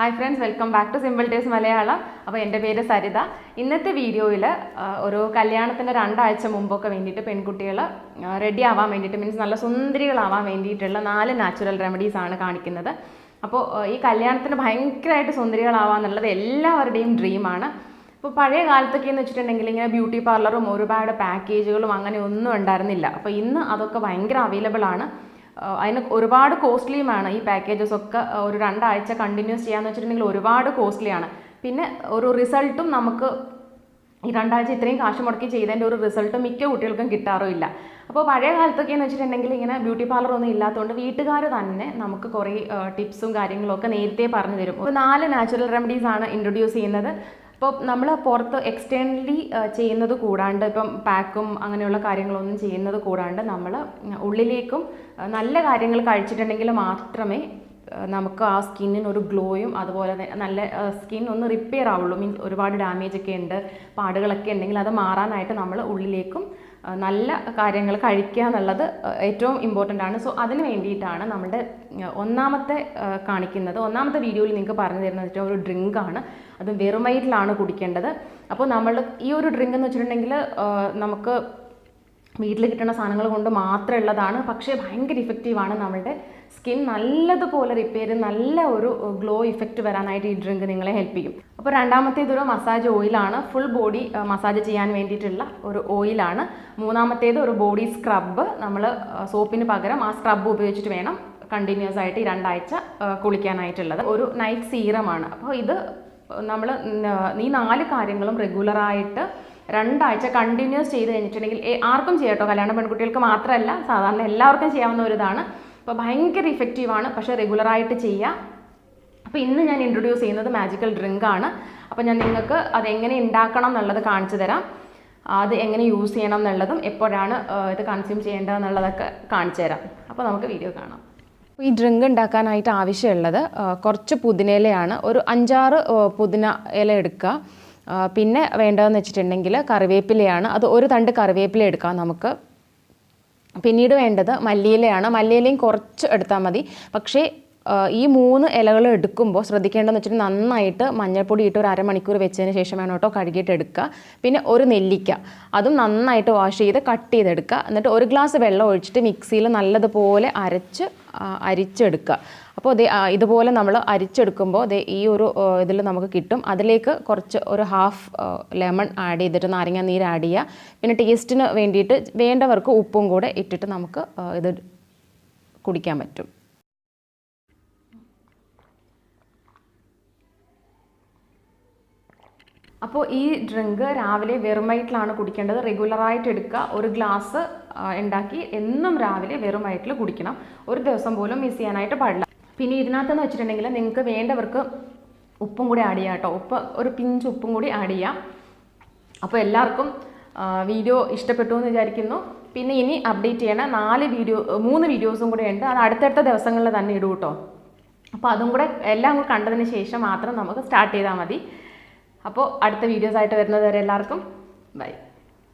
Hi friends, welcome back to SimpleTips Malayalam. അപ്പോൾ എൻ്റെ പേര് സരിത. ഇന്നത്തെ വീഡിയോയിൽ ഒരു കല്യാണത്തിന്റെ 2 ആഴ്ച മുമ്പൊക്കെ വേണ്ടിയിട്ട് പെൺകുട്ടികൾ റെഡി ആവാൻ വേണ്ടിയിട്ട് മീൻസ് നല്ല സുന്ദരികളാവാൻ വേണ്ടിയിട്ടുള്ള 4 നാച്ചുറൽ റെമഡീസ് ആണ് കാണിക്കുന്നത്. അപ്പോൾ ഈ കല്യാണത്തിന് ഭയങ്കരമായിട്ട് സുന്ദരികളാവാൻ എന്നുള്ളത് എല്ലാവരുടെയും ഡ്രീമാണ്. അപ്പോൾ പഴയ കാലത്തൊക്കെ എന്ന് വെച്ചിട്ടുണ്ടെങ്കിൽ ഇങ്ങനെ ബ്യൂട്ടി പാർലറും ഒരുപാട് പാക്കേജുകളും അങ്ങനെ ഒന്നും ഉണ്ടായിരുന്നില്ല. അപ്പോൾ ഇന്ന് അതൊക്കെ ഭയങ്കര അവൈലബിൾ ആണ്. അതിന് ഒരുപാട് കോസ്റ്റ്ലിയുമാണ് ഈ പാക്കേജസ് ഒക്കെ. ഒരു 2 ആഴ്ച കണ്ടിന്യൂസ് ചെയ്യാന്ന് വെച്ചിട്ടുണ്ടെങ്കിൽ ഒരുപാട് കോസ്റ്റ്ലിയാണ്. പിന്നെ ഒരു റിസൾട്ടും നമുക്ക് ഈ 2 ആഴ്ച ഇത്രയും കാശ് മുടക്കി ചെയ്തതിൻ്റെ ഒരു റിസൾട്ട് മിക്ക കുട്ടികൾക്കും കിട്ടാറുമില്ല. അപ്പോൾ പഴയ കാലത്തൊക്കെ എന്ന് വെച്ചിട്ടുണ്ടെങ്കിൽ ഇങ്ങനെ ബ്യൂട്ടി പാർലർ ഒന്നും ഇല്ലാത്തതുകൊണ്ട് വീട്ടുകാർ തന്നെ നമുക്ക് കുറേ ടിപ്സും കാര്യങ്ങളൊക്കെ നേരത്തെ പറഞ്ഞു തരും. അപ്പോൾ 4 നാച്ചുറൽ റെമഡീസ് ആണ് ഇൻട്രൊഡ്യൂസ് ചെയ്യുന്നത്. അപ്പോൾ നമ്മൾ പുറത്ത് എക്സ്റ്റേണലി ചെയ്യുന്നത് കൂടാണ്ട് ഇപ്പം പാക്കും അങ്ങനെയുള്ള കാര്യങ്ങളൊന്നും ചെയ്യുന്നത് കൂടാണ്ട് നമ്മൾ ഉള്ളിലേക്കും നല്ല കാര്യങ്ങൾ കഴിച്ചിട്ടുണ്ടെങ്കിൽ മാത്രമേ നമുക്ക് ആ സ്കിന്നിന് ഒരു ഗ്ലോയും അതുപോലെ നല്ല സ്കിൻ ഒന്ന് റിപ്പയർ ആവുള്ളൂ. മീൻസ് ഒരുപാട് ഡാമേജ് ഒക്കെ ഉണ്ട്, പാടുകളൊക്കെ ഉണ്ടെങ്കിൽ അത് മാറാനായിട്ട് നമ്മൾ ഉള്ളിലേക്കും നല്ല കാര്യങ്ങൾ കഴിക്കുക എന്നുള്ളത് ഏറ്റവും ഇമ്പോർട്ടൻ്റ് ആണ്. സോ അതിന് വേണ്ടിയിട്ടാണ് നമ്മുടെ ഒന്നാമത്തെ വീഡിയോയിൽ നിങ്ങൾക്ക് പറഞ്ഞു തരുന്നത് ഒരു ഡ്രിങ്കാണ്. അത് വെറും വയറ്റിലാണ് കുടിക്കേണ്ടത്. അപ്പോൾ നമ്മൾ ഈ ഒരു ഡ്രിങ്ക് എന്ന് വെച്ചിട്ടുണ്ടെങ്കിൽ നമുക്ക് വീട്ടിൽ കിട്ടുന്ന സാധനങ്ങൾ കൊണ്ട് മാത്രമുള്ളതാണ്. പക്ഷേ ഭയങ്കര ഇഫക്റ്റീവാണ്. നമ്മുടെ സ്കിൻ നല്ലതുപോലെ റിപ്പയർ നല്ല ഒരു ഗ്ലോ ഇഫക്റ്റ് വരാനായിട്ട് ഈ ഡ്രിങ്ക് നിങ്ങളെ ഹെൽപ്പ് ചെയ്യും. അപ്പോൾ രണ്ടാമത്തേതൊരു മസാജ് ഓയിലാണ്. ഫുൾ ബോഡി മസാജ് ചെയ്യാൻ വേണ്ടിയിട്ടുള്ള ഒരു ഓയിലാണ്. മൂന്നാമത്തേത് ഒരു ബോഡി സ്ക്രബ്ബ്. നമ്മൾ സോപ്പിന് പകരം ആ സ്ക്രബ്ബ് ഉപയോഗിച്ചിട്ട് വേണം കണ്ടിന്യൂസ് ആയിട്ട് ഈ 2 ആഴ്ച കുളിക്കാനായിട്ടുള്ളത്. ഒരു നൈറ്റ് സീറമാണ്. അപ്പോൾ ഇത് നമ്മൾ ഈ 4 കാര്യങ്ങളും റെഗുലറായിട്ട് 2 ആഴ്ച കണ്ടിന്യൂസ് ചെയ്ത് കഴിഞ്ഞിട്ടുണ്ടെങ്കിൽ ആർക്കും ചെയ്യാം കേട്ടോ, കല്യാണ പെൺകുട്ടികൾക്ക് മാത്രമല്ല സാധാരണ എല്ലാവർക്കും ചെയ്യാവുന്ന ഒരു ഇതാണ്. അപ്പോൾ ഭയങ്കര ഇഫക്റ്റീവാണ്. പക്ഷേ റെഗുലറായിട്ട് ചെയ്യുക. അപ്പോൾ ഇന്ന് ഞാൻ ഇൻട്രൊഡ്യൂസ് ചെയ്യുന്നത് മാജിക്കൽ ഡ്രിങ്കാണ്. അപ്പോൾ ഞാൻ നിങ്ങൾക്ക് അതെങ്ങനെ ഉണ്ടാക്കണം എന്നുള്ളത് കാണിച്ചു തരാം. അത് എങ്ങനെ യൂസ് ചെയ്യണം എന്നുള്ളതും എപ്പോഴാണ് ഇത് കൺസ്യൂം ചെയ്യേണ്ടതെന്നുള്ളതൊക്കെ കാണിച്ചു തരാം. അപ്പോൾ നമുക്ക് വീഡിയോ കാണാം. ഈ ഡ്രിങ്ക് ഉണ്ടാക്കാനായിട്ട് ആവശ്യമുള്ളത് കുറച്ച് പുതിനയിലയാണ്. ഒരു 5-6 പുതിന ഇല എടുക്കുക. പിന്നെ വേണ്ടതെന്ന് വെച്ചിട്ടുണ്ടെങ്കിൽ കറിവേപ്പിലയാണ്. അത് ഒരു തണ്ട് കറിവേപ്പില എടുക്കാം നമുക്ക്. പിന്നീട് വേണ്ടത് മല്ലിയിലയാണ്. മല്ലിയിലയും കുറച്ച് എടുത്താൽ മതി. പക്ഷേ ഈ 3 ഇലകൾ എടുക്കുമ്പോൾ ശ്രദ്ധിക്കേണ്ടതെന്ന് വെച്ചിട്ടുണ്ടെങ്കിൽ നന്നായിട്ട് മഞ്ഞൾപ്പൊടി ഇട്ട് ഒരു അരമണിക്കൂർ വെച്ചതിന് ശേഷം വേണം കേട്ടോ കഴുകിയിട്ട് എടുക്കുക. പിന്നെ ഒരു നെല്ലിക്ക, അതും നന്നായിട്ട് വാഷ് ചെയ്ത് കട്ട് ചെയ്തെടുക്കുക. എന്നിട്ട് 1 ഗ്ലാസ് വെള്ളം ഒഴിച്ചിട്ട് മിക്സിയിൽ നല്ലതുപോലെ അരിച്ചെടുക്കുക. അപ്പോൾ ഇതുപോലെ നമ്മൾ അരിച്ചെടുക്കുമ്പോൾ ഈ ഒരു ഇതിൽ നമുക്ക് കിട്ടും. അതിലേക്ക് കുറച്ച് ഒരു 1/2 ലെമൺ ആഡ് ചെയ്തിട്ട് നാരങ്ങ നീര് ആഡ് ചെയ്യുക. പിന്നെ ടേസ്റ്റിന് വേണ്ടിയിട്ട് വേണ്ടവർക്ക് ഉപ്പും കൂടെ ഇട്ടിട്ട് നമുക്ക് ഇത് കുടിക്കാൻ പറ്റും. അപ്പോൾ ഈ ഡ്രിങ്ക് രാവിലെ വെറും വയറ്റിലാണ് കുടിക്കേണ്ടത്. റെഗുലറായിട്ട് എടുക്കുക. 1 ഗ്ലാസ് ഉണ്ടാക്കി എന്നും രാവിലെ വെറും വയറ്റിൽ കുടിക്കണം. ഒരു ദിവസം പോലും മിസ് ചെയ്യാനായിട്ട് പാടില്ല. പിന്നെ ഇതിനകത്തെന്ന് വെച്ചിട്ടുണ്ടെങ്കിൽ നിങ്ങൾക്ക് വേണ്ടവർക്ക് ഉപ്പും കൂടി ആഡ് ചെയ്യാം കേട്ടോ. ഒരു പിഞ്ച് ഉപ്പും കൂടി ആഡ് ചെയ്യാം. അപ്പോൾ എല്ലാവർക്കും വീഡിയോ ഇഷ്ടപ്പെട്ടു എന്ന് വിചാരിക്കുന്നു. പിന്നെ ഇനി അപ്ഡേറ്റ് ചെയ്യണ 3 വീഡിയോസും കൂടെ ഉണ്ട്. അത് അടുത്തടുത്ത ദിവസങ്ങളിൽ തന്നെ ഇടും കേട്ടോ. അപ്പോൾ അതും കൂടെ എല്ലാം കൂടെ കണ്ടതിന് ശേഷം മാത്രം നമുക്ക് സ്റ്റാർട്ട് ചെയ്താൽ മതി. അപ്പോൾ അടുത്ത വീഡിയോസ് ആയിട്ട് വരുന്നത് വരെ എല്ലാവർക്കും ബൈ.